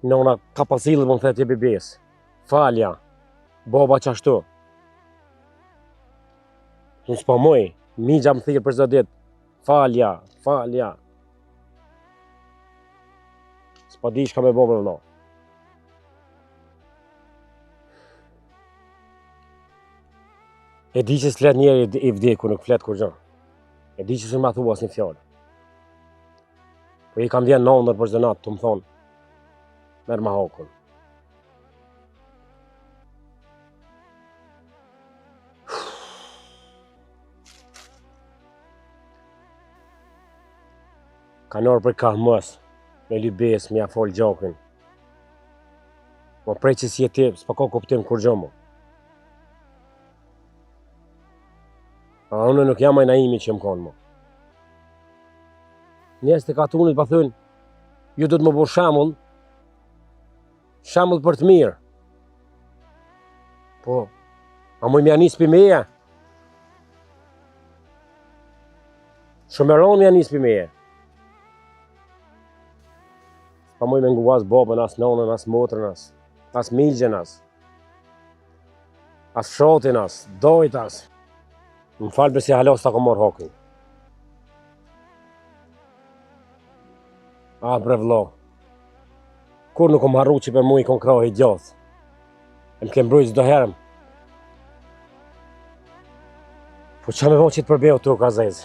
Nona ka pasilë më thëtë e bibes. Falja. Baba qashtu. Në s'pa moj. Migja më thirë për zë ditë. Falja. Falja. S'pa di shka me bobën no. E di që s'let njerë i vdeku nuk flet kur gjë. E di që s'u ma thua as një fjallë. Po i kam vjen nëndër për zë natë të më thonë. Merë ma hakun. Ka nërë për ka mës, me lybes, me ja fol gjakin. Po prej që si e ti, s'pa ka kuptim kur gjë mo. A unë nuk jam e naimi që më kanë mo. Njerëz të katunit pa thënë, ju do të më bërë shamull për të mirë. Po, a mu mja nisë për meja? Shumëron mja nisë për meja. Pa mu me ngu as babën, as nonën, as motrën, as migjen, as shotin, as dojt, as. Më falë besi halos ta ko morë hokin. A bre vlo. Kur nuk më harru që për mu i kon krahi gjath. E më kem brujt zdo herëm. Po që me vo që të përbeo të rukazez.